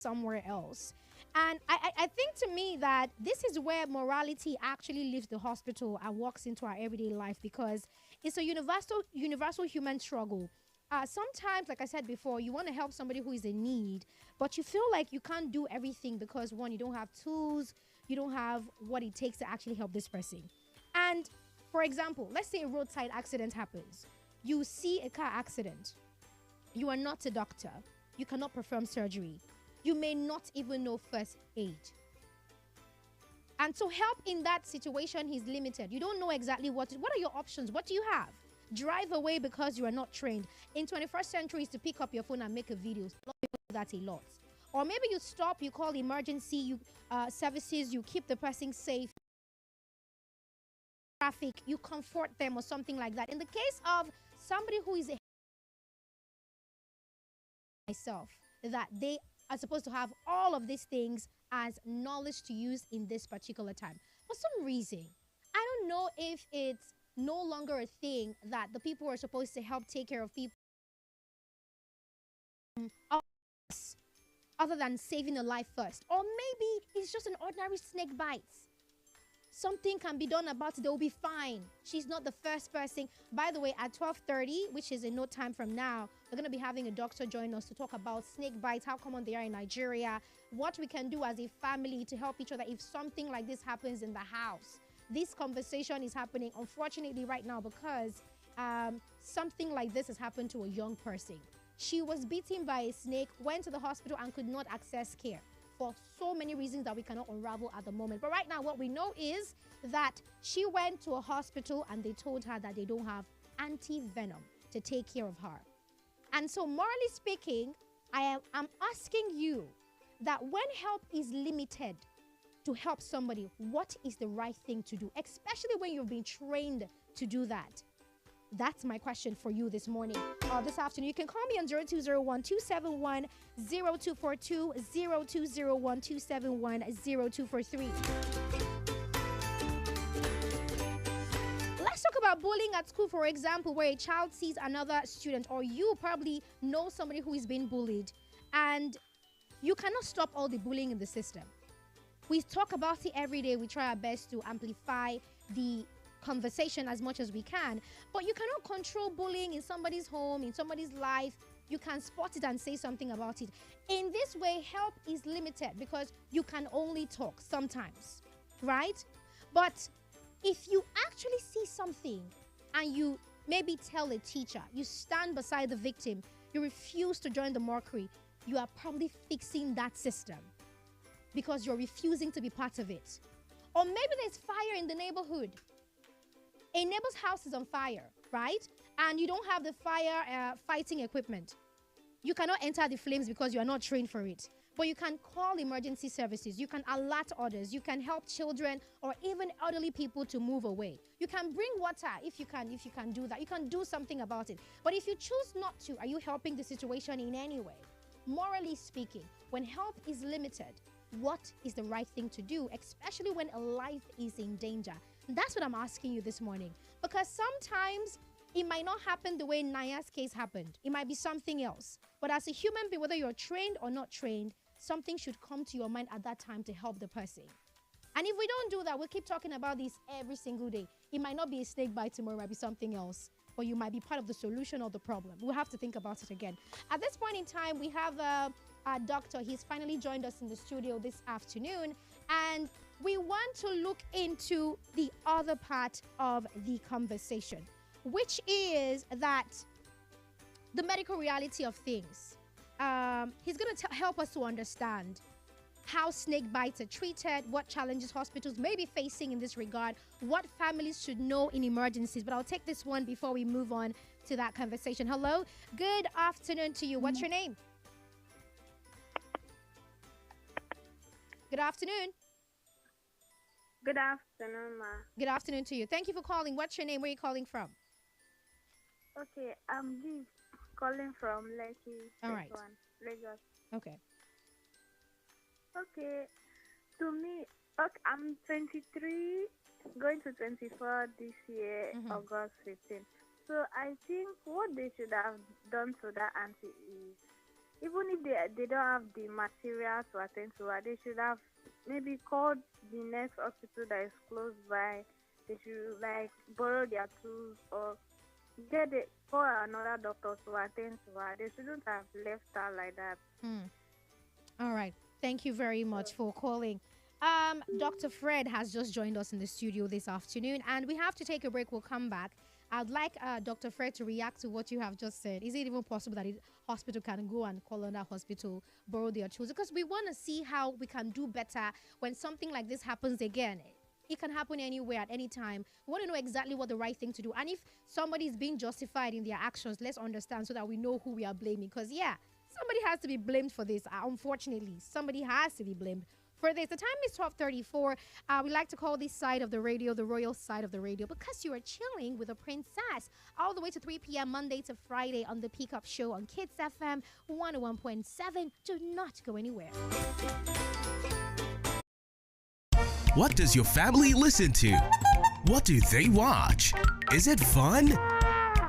somewhere else. And I think to me that this is where morality actually leaves the hospital and walks into our everyday life, because it's a universal human struggle. Sometimes, like I said before, you want to help somebody who is in need, but you feel like you can't do everything because one, you don't have tools, you don't have what it takes to actually help this person. And for example, let's say a roadside accident happens. You see a car accident. You are not a doctor. You cannot perform surgery. You may not even know first aid. And so help in that situation is limited. You don't know exactly what are your options? What do you have? Drive away because you are not trained. In 21st century is to pick up your phone and make a video. A lot of people do that a lot. Or maybe you stop, you call emergency services, you keep the person safe. Traffic, you comfort them or something like that. In the case of somebody who is a myself, that they are supposed to have all of these things as knowledge to use in this particular time. For some reason, I don't know if it's no longer a thing that the people who are supposed to help take care of people other than saving a life first. Or maybe it's just an ordinary snake bite. Something can be done about it. They'll be fine. She's not the first person. By the way, at 12:30, which is in no time from now, we're going to be having a doctor join us to talk about snake bites, how common they are in Nigeria, what we can do as a family to help each other if something like this happens in the house. This conversation is happening, unfortunately, right now because something like this has happened to a young person. She was bitten by a snake, went to the hospital and could not access care for so many reasons that we cannot unravel at the moment. But right now, what we know is that she went to a hospital and they told her that they don't have anti-venom to take care of her. And so, morally speaking, I'm asking you that when help is limited to help somebody, what is the right thing to do, especially when you've been trained to do that? That's my question for you this morning, this afternoon. You can call me on 0201 271 0242, 0201 271 0243. Let's talk about bullying at school, for example, where a child sees another student, or you probably know somebody who is being bullied, and you cannot stop all the bullying in the system. We talk about it every day. We try our best to amplify the conversation as much as we can, but you cannot control bullying in somebody's home, in somebody's life. You can spot it and say something about it. In this way, help is limited because you can only talk sometimes, right? But if you actually see something and you maybe tell a teacher, you stand beside the victim, you refuse to join the mockery, you are probably fixing that system because you're refusing to be part of it. Or maybe there's fire in the neighborhood. A neighbor's house is on fire, right? And you don't have the fire fighting equipment. You cannot enter the flames because you are not trained for it. But you can call emergency services. You can alert others. You can help children or even elderly people to move away. You can bring water if you can do that. You can do something about it. But if you choose not to, are you helping the situation in any way? Morally speaking, when help is limited, what is the right thing to do, especially when a life is in danger? That's what I'm asking you this morning. Because sometimes it might not happen the way Naya's case happened. It might be something else. But as a human being, whether you're trained or not trained, something should come to your mind at that time to help the person. And if we don't do that, we'll keep talking about this every single day. It might not be a snake bite tomorrow, it might be something else. Or you might be part of the solution or the problem. We'll have to think about it again. At this point in time, we have a doctor. He's finally joined us in the studio this afternoon. And we want to look into the other part of the conversation, which is that the medical reality of things. He's going to help us to understand how snake bites are treated, what challenges hospitals may be facing in this regard, what families should know in emergencies. But I'll take this one before we move on to that conversation. Hello, good afternoon to you. What's your name? Good afternoon. Good afternoon, ma. Good afternoon to you. Thank you for calling. What's your name? Where are you calling from? Okay, I'm Liz, calling from Lekki. All right. Lagos. Okay. Okay, to me, okay, I'm 23, going to 24 this year, August 15. So I think what they should have done to that auntie is even if they don't have the material to attend to her, they should have maybe called the next hospital that is close by. They should like borrow their tools or call another doctor to attend to her. They shouldn't have left her like that. Hmm. All right. Thank you very much for calling. Dr. Fred has just joined us in the studio this afternoon, and we have to take a break. We'll come back. I'd like Dr. Fred to react to what you have just said. Is it even possible that a hospital can go and call another hospital, borrow their tools? Because we want to see how we can do better when something like this happens again. It can happen anywhere at any time. We want to know exactly what the right thing to do. And if somebody is being justified in their actions, let's understand so that we know who we are blaming. Because, yeah, somebody has to be blamed for this. Unfortunately, somebody has to be blamed for this. The time is 12:34. We like to call this side of the radio the royal side of the radio because you are chilling with a princess all the way to 3 p.m. Monday to Friday on the Peak Up Show on Kids FM 101.7. Do not go anywhere. What does your family listen to? What do they watch? Is it fun?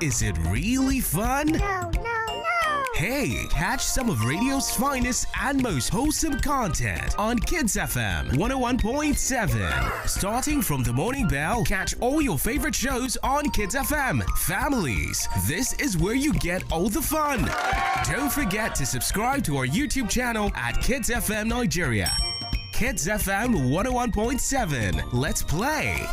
Is it really fun? No, no, no. Hey, catch some of radio's finest and most wholesome content on Kids FM 101.7. Starting from the morning bell, catch all your favorite shows on Kids FM. Families, this is where you get all the fun. Don't forget to subscribe to our YouTube channel at Kids FM Nigeria. Kids FM 101.7. Let's play.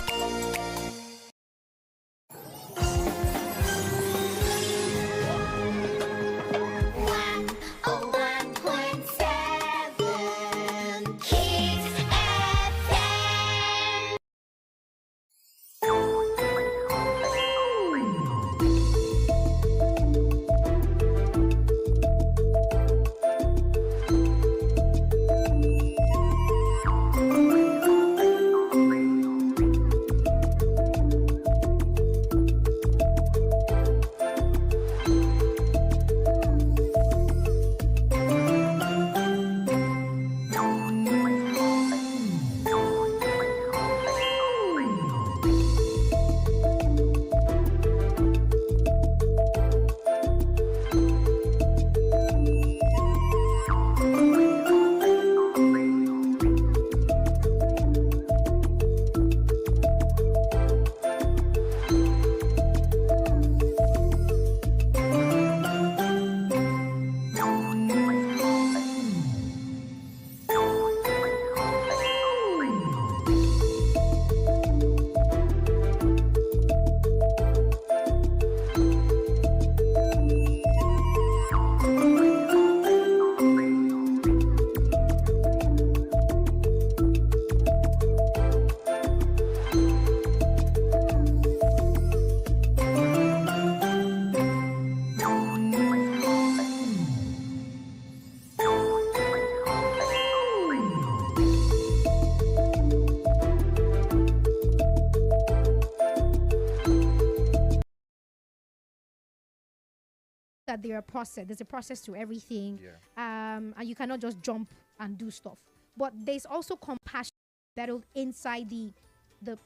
That there's a process to everything. And you cannot just jump and do stuff. But there's also compassion settled inside the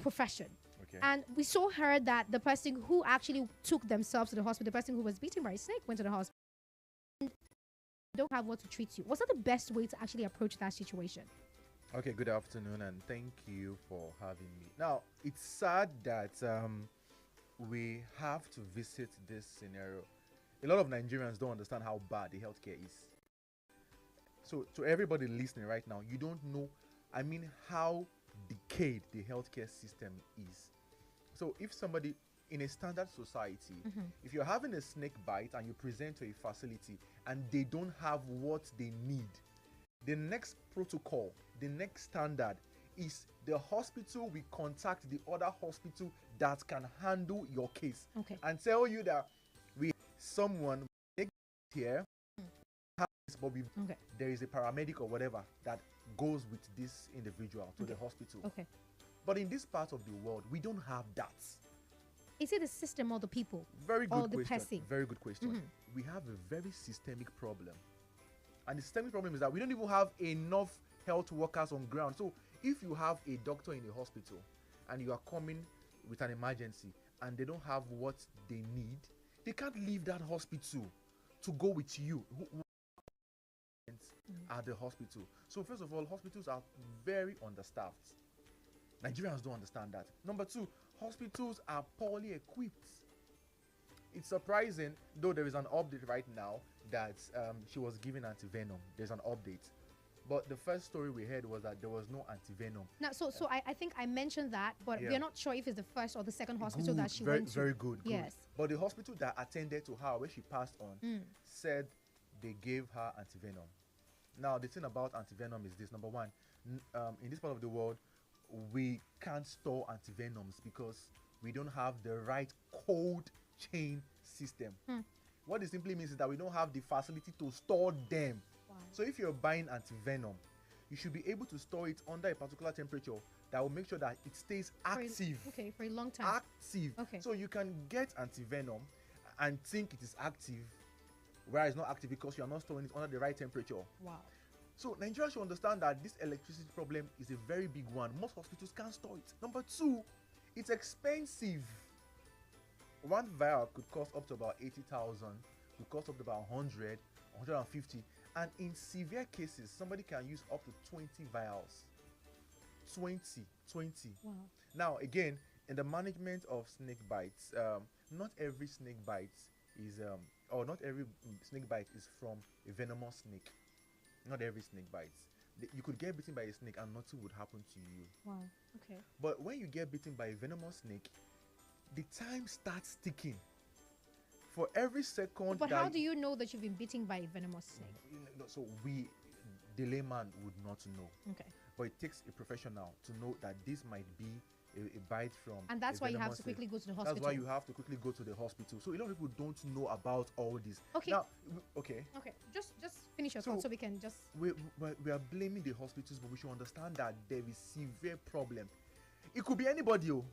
profession. Okay. And we so heard that the person who actually took themselves to the hospital, the person who was beaten by a snake, went to the hospital and don't have what to treat you. What's that the best way to actually approach that situation? Okay, good afternoon and thank you for having me. Now, it's sad that we have to visit this scenario. A lot of Nigerians don't understand how bad the healthcare is. So, to everybody listening right now, you don't know, how decayed the healthcare system is. So, if somebody in a standard society, if you're having a snake bite and you present to a facility and they don't have what they need, the next protocol, the next standard is the hospital will contact the other hospital that can handle your case and tell you that someone here but there is a paramedic or whatever that goes with this individual to the hospital. But in this part of the world, we don't have that. Is it the system or the people? Very good or question. The person? Very good question. We have a very systemic problem. And the systemic problem is that we don't even have enough health workers on ground. So if you have a doctor in a hospital and you are coming with an emergency and they don't have what they need, they can't leave that hospital to go with you. at the hospital. So first of all, hospitals are very understaffed. Nigerians don't understand that. Number two, hospitals are poorly equipped. It's surprising, though there is an update right now that she was given antivenom. There's an update. But the first story we heard was that there was no antivenom. Now, so I think I mentioned that, but Yeah. we're not sure if it's the first or the second hospital Good, that she very, went to. very good. Yes. But the hospital that attended to her when she passed on said they gave her antivenom. Now, the thing about antivenom is this. Number one, in this part of the world, we can't store antivenoms because we don't have the right cold chain system. What it simply means is that we don't have the facility to store them. Wow. So if you're buying antivenom, you should be able to store it under a particular temperature that will make sure that it stays active. Okay, for a long time. Active. Okay. So you can get antivenom and think it is active, whereas it's not active because you are not storing it under the right temperature. Wow. So Nigeria should understand that this electricity problem is a very big one. Most hospitals can't store it. Number two, it's expensive. One vial could cost up to about 80,000, could cost up to about 100, 150, and in severe cases, somebody can use up to 20 vials. 20. Wow. Now, again, in the management of snake bites, not every snake bite is, or not every snake bite is from a venomous snake. Not every snake bites. You could get bitten by a snake and nothing would happen to you. Wow. Okay. But when you get bitten by a venomous snake, the time starts ticking. For every second. But how do you know that you've been bitten by a venomous snake? So we, the layman, would not know. Okay. But it takes a professional to know that this might be a bite from. And that's why you have venomous to snake. quickly go to the hospital. That's why you have to quickly go to the hospital. So a lot of people don't know about all this. Okay. Now, okay. Okay. Just finish your So- thought so we can just. We are blaming the hospitals, but we should understand that there is severe problem. It could be anybody. Oh.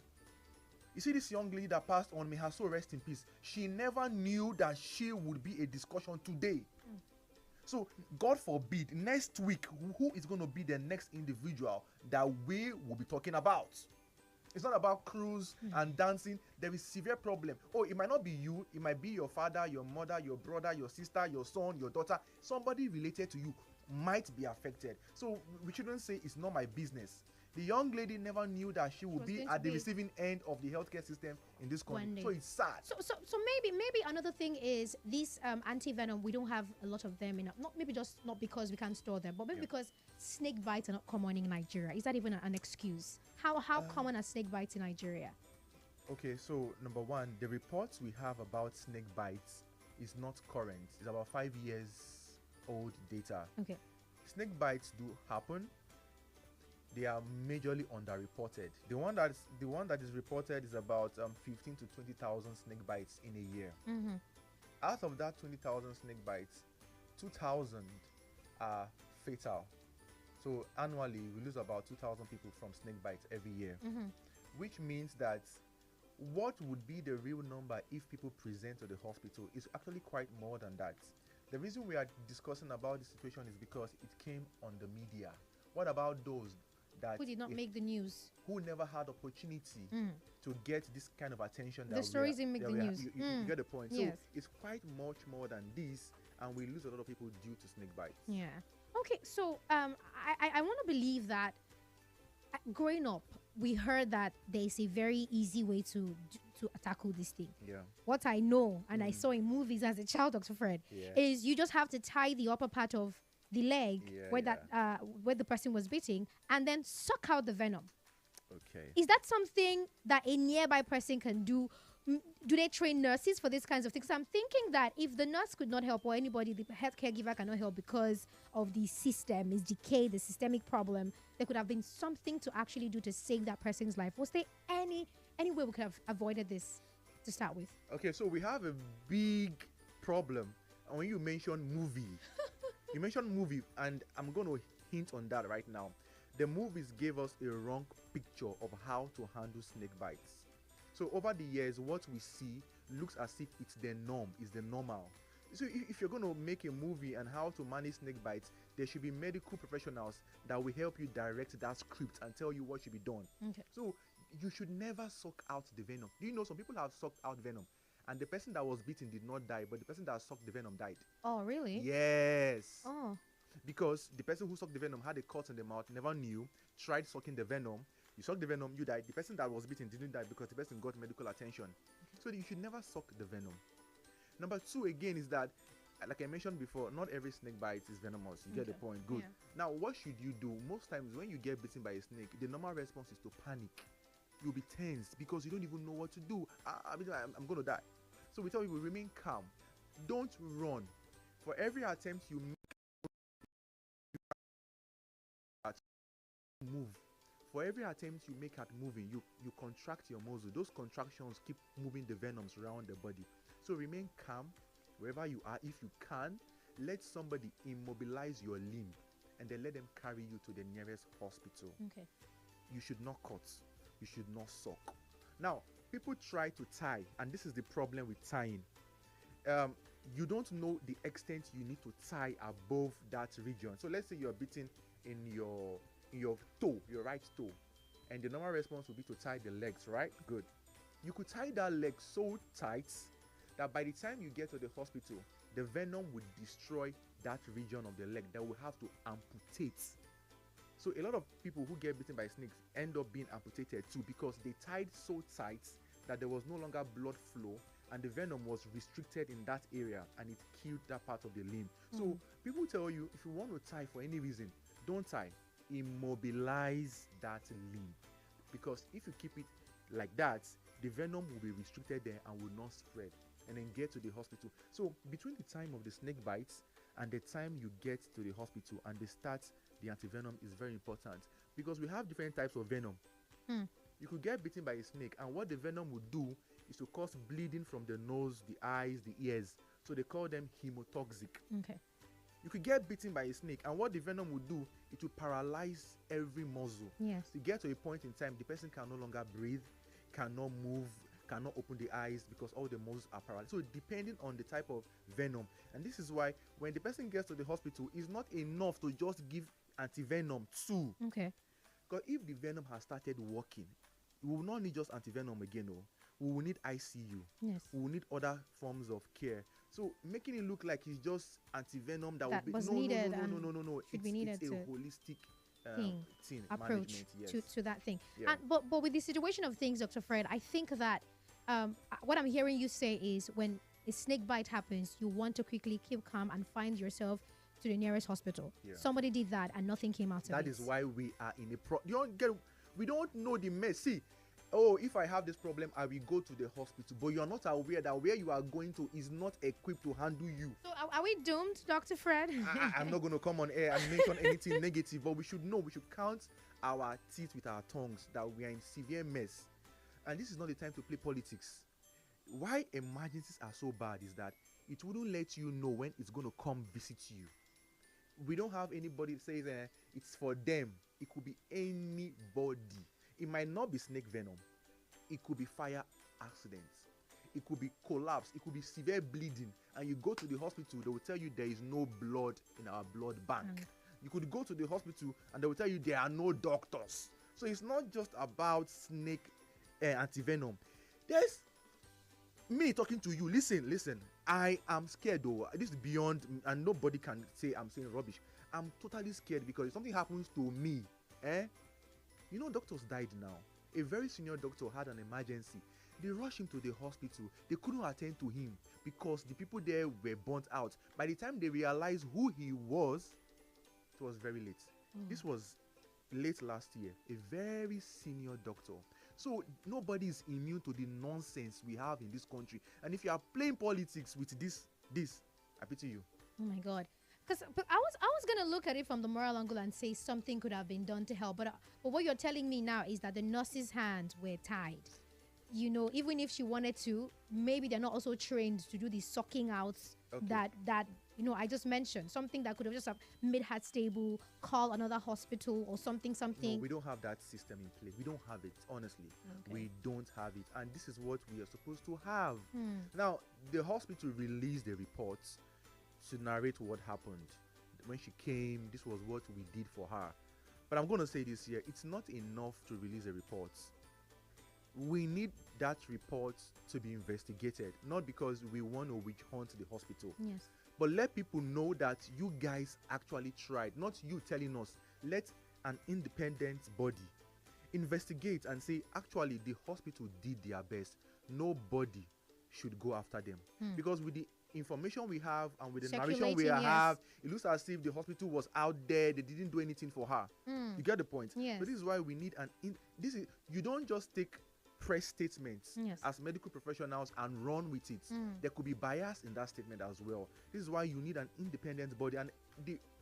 You see this young lady that passed on, may her soul rest in peace. She never knew that she would be a discussion today. So God forbid, next week, who is going to be the next individual that we will be talking about? It's not about cruise and dancing. There is severe problem. Oh, it might not be you. It might be your father, your mother, your brother, your sister, your son, your daughter. Somebody related to you might be affected. So we shouldn't say it's not my business. The young lady never knew that she would was be going at to the be receiving end of the healthcare system in this country. One day. So it's sad. So maybe another thing is these anti-venom, we don't have a lot of them enough. Not because we can't store them, but maybe because snake bites are not common in Nigeria. Is that even an excuse? How common are snake bites in Nigeria? Okay, so number one, the reports we have about snake bites is not current. It's about 5 years old data. Okay. Snake bites do happen. They are majorly underreported. The one that is reported is about 15 to 20,000 snake bites in a year. Mm-hmm. Out of that 20,000 snake bites, 2,000 are fatal. So annually, we lose about 2,000 people from snake bites every year, which means that what would be the real number if people present to the hospital is actually quite more than that. The reason we are discussing about this situation is because it came on the media. What about those that Who did not make the news? who never had opportunity to get this kind of attention? The stories didn't make the news. You get the point. Yes. So it's quite much more than this, and we lose a lot of people due to snake bites. Yeah. Okay, so I want to believe that growing up, we heard that there's a very easy way to tackle this thing. Yeah. What I know and I saw in movies as a child, Dr. Fred, is you just have to tie the upper part of the leg where the person was bitten and then suck out the venom. Okay. Is that something that a nearby person can do? Do they train nurses for these kinds of things? I'm thinking that if the nurse could not help or anybody, the healthcare giver cannot help because of the system is decayed, the systemic problem, there could have been something to actually do to save that person's life. Was there any way we could have avoided this to start with? Okay, so we have a big problem. And when you mention movie, you mentioned movie, and I'm going to hint on that right now. The movies gave us a wrong picture of how to handle snake bites. So over the years, what we see looks as if it's the norm, it's the normal. So if you're going to make a movie and how to manage snake bites, there should be medical professionals that will help you direct that script and tell you what should be done. Okay. So you should never suck out the venom. Do you know some people have sucked out venom and the person that was bitten did not die, but the person that sucked the venom died? Oh, really? Yes. Oh. because the person who sucked the venom had a cut in the mouth, never knew, tried sucking the venom. You suck the venom, you died. The person that was bitten didn't die because the person got medical attention. So you should never suck the venom. Number two, again, is that, like I mentioned before, not every snake bite is venomous. You get the point. Good. Yeah. Now, what should you do? Most times when you get bitten by a snake, the normal response is to panic. You'll be tense because you don't even know what to do. I'm going to die. So we tell people, remain calm. Don't run. For every attempt you make, move. For every attempt you make at moving, you contract your muscle. Those contractions keep moving the venoms around the body. So remain calm wherever you are. If you can, let somebody immobilize your limb and then let them carry you to the nearest hospital. Okay. You should not cut. You should not suck. Now, people try to tie, and this is the problem with tying. You don't know the extent you need to tie above that region. So let's say you're bitten in your toe, your right toe, and the normal response would be to tie the legs, right? Good. You could tie that leg so tight that by the time you get to the hospital, the venom would destroy that region of the leg that will have to amputate. So a lot of people who get bitten by snakes end up being amputated too, because they tied so tight that there was no longer blood flow and the venom was restricted in that area and it killed that part of the limb. So people tell you, if you want to tie for any reason, don't tie. Immobilize that limb, because if you keep it like that, the venom will be restricted there and will not spread and then get to the hospital. So between the time of the snake bites and the time you get to the hospital and they start the antivenom is very important, because we have different types of venom. You could get bitten by a snake, and what the venom would do is to cause bleeding from the nose, the eyes, the ears. So they call them hemotoxic. Okay. You could get bitten by a snake, and what the venom would do, it will paralyze every muscle. Yes. To get to a point in time, the person can no longer breathe, cannot move, cannot open the eyes because all the muscles are paralyzed. So depending on the type of venom, and this is why when the person gets to the hospital, it's not enough to just give antivenom too. Okay. Because if the venom has started working, we will not need just antivenom again. No, we will need ICU. Yes. We will need other forms of care. So making it look like it's just antivenom that will be was no, needed. No. Should be needed it's a to holistic thing approach management, yes. to that thing. Yeah. And but with the situation of things, Dr. Fred, I think that what I'm hearing you say is when a snake bite happens, you want to quickly keep calm and find yourself to the nearest hospital. Yeah. Somebody did that and nothing came out of it. That is why we are in a we don't know the mess. See, oh, if I have this problem, I will go to the hospital. But you're not aware that where you are going to is not equipped to handle you. So are we doomed, Dr. Fred? I'm not going to come on air and mention anything negative, but we should know. We should count our teeth with our tongues that we are in severe mess. And this is not the time to play politics. Why emergencies are so bad is that it wouldn't let you know when it's going to come visit you. We don't have anybody that says it's for them. It could be anybody. It might not be snake venom. It could be fire accidents. It could be collapse. It could be severe bleeding. And you go to the hospital, they will tell you there is no blood in our blood bank. You could go to the hospital and they will tell you there are no doctors. So it's not just about snake antivenom. There's me talking to you. Listen. I am scared though. This is beyond, and nobody can say I'm saying rubbish. I'm totally scared because if something happens to me, you know, doctors died now. A very senior doctor had an emergency. They rushed him to the hospital. They couldn't attend to him because the people there were burnt out. By the time they realized who he was, it was very late. This was late last year. A very senior doctor. So nobody is immune to the nonsense we have in this country. And if you are playing politics with this, I pity you. Oh my God. Because I was gonna look at it from the moral angle and say something could have been done to help, but what you're telling me now is that the nurse's hands were tied. You know, even if she wanted to, maybe they're not also trained to do the sucking outs that you know I just mentioned. Something that could have just made her stable, call another hospital or something. No, we don't have that system in place. We don't have it, honestly. We don't have it, and this is what we are supposed to have. Now, the hospital released the reports to narrate what happened. When she came, this was what we did for her. But I'm going to say this here, it's not enough to release the reports. We need that report to be investigated, not because we want to witch hunt the hospital, but let people know that you guys actually tried, not you telling us. Let an independent body investigate and say, actually, the hospital did their best. Nobody should go after them. Because with the information we have and with the narration we have, it looks as if the hospital was out there, they didn't do anything for her. You get the point? Yes. So this is why we need you don't just take press statements as medical professionals and run with it. There could be bias in that statement as well. This is why you need an independent body, and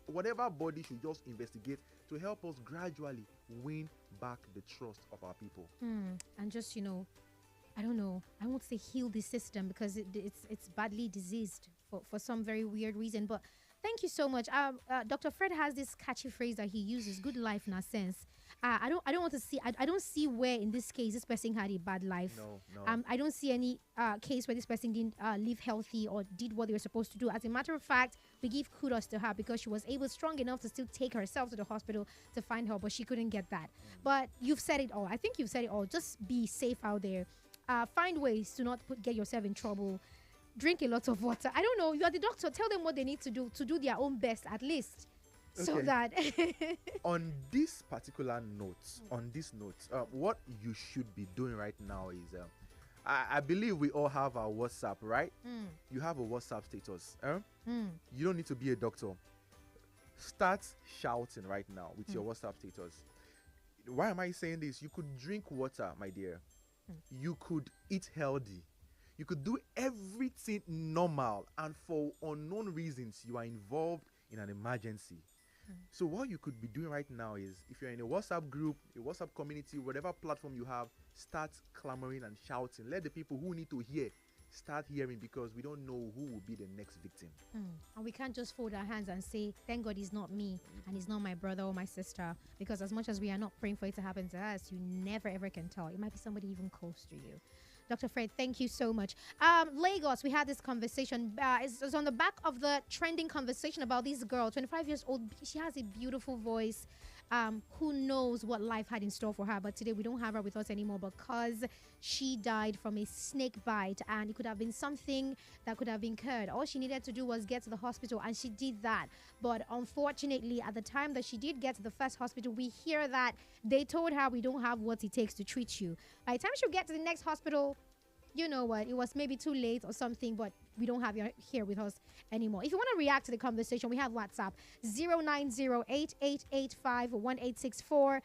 whatever body should just investigate to help us gradually win back the trust of our people. And just, I don't know, I won't say heal the system because it's badly diseased for some very weird reason. But thank you so much. Dr. Fred has this catchy phrase that he uses, good life in a sense. I don't want to see, I don't see where in this case this person had a bad life. No. I don't see any case where this person didn't live healthy or did what they were supposed to do. As a matter of fact, we give kudos to her because she was strong enough to still take herself to the hospital to find help, but she couldn't get that. But you've said it all. I think you've said it all. Just be safe out there. Find ways to not get yourself in trouble. Drink a lot of water. I don't know. You are the doctor. Tell them what they need to do their own best at least. So that on this particular note, what you should be doing right now is I believe we all have our WhatsApp, right? You have a WhatsApp status. You don't need to be a doctor. Start shouting right now with your WhatsApp status. Why am I saying this? You could drink water, my dear. You could eat healthy. You could do everything normal, and for unknown reasons you are involved in an emergency. So what you could be doing right now is, if you're in a WhatsApp group, a WhatsApp community, whatever platform you have, start clamoring and shouting. Let the people who need to hear start hearing, because we don't know who will be the next victim. And we can't just fold our hands and say, thank God it's not me and it's not my brother or my sister, because as much as we are not praying for it to happen to us, you never ever can tell. It might be somebody even close to you. Dr. Fred, thank you so much. Lagos, we had this conversation. It's on the back of the trending conversation about this girl, 25 years old. She has a beautiful voice. Who knows what life had in store for her, but today we don't have her with us anymore because she died from a snake bite, and it could have been something that could have incurred. All she needed to do was get to the hospital, and she did that. But unfortunately, at the time that she did get to the first hospital, we hear that they told her, we don't have what it takes to treat you. By the time she'll get to the next hospital, you know what, it was maybe too late or something, but we don't have you here with us anymore. If you want to react to the conversation, we have WhatsApp 09088851864.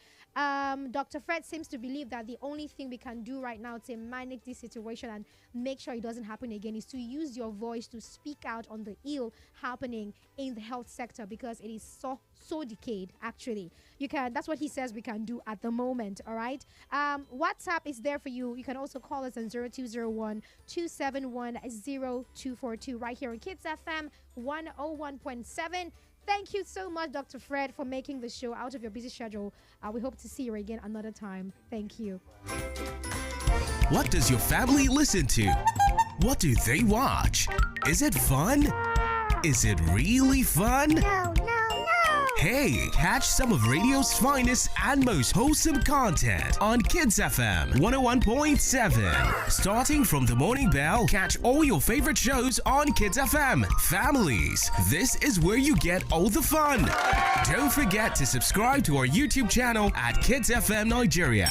Dr. Fred seems to believe that the only thing we can do right now to manage this situation and make sure it doesn't happen again is to use your voice to speak out on the ill happening in the health sector, because it is so decayed. Actually, that's what he says we can do at the moment. All right. WhatsApp is there for you. You can also call us on 0201-271-0242 right here on Kids FM 101.7. Thank you so much, Dr. Fred, for making the show out of your busy schedule. We hope to see you again another time. Thank you. What does your family listen to? What do they watch? Is it fun? Is it really fun? No. Hey, catch some of radio's finest and most wholesome content on Kids FM 101.7. Starting from the morning bell, catch all your favorite shows on Kids FM. Families, this is where you get all the fun. Don't forget to subscribe to our YouTube channel at Kids FM Nigeria.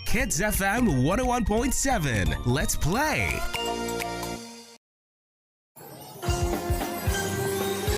Kids FM 101.7. Let's play.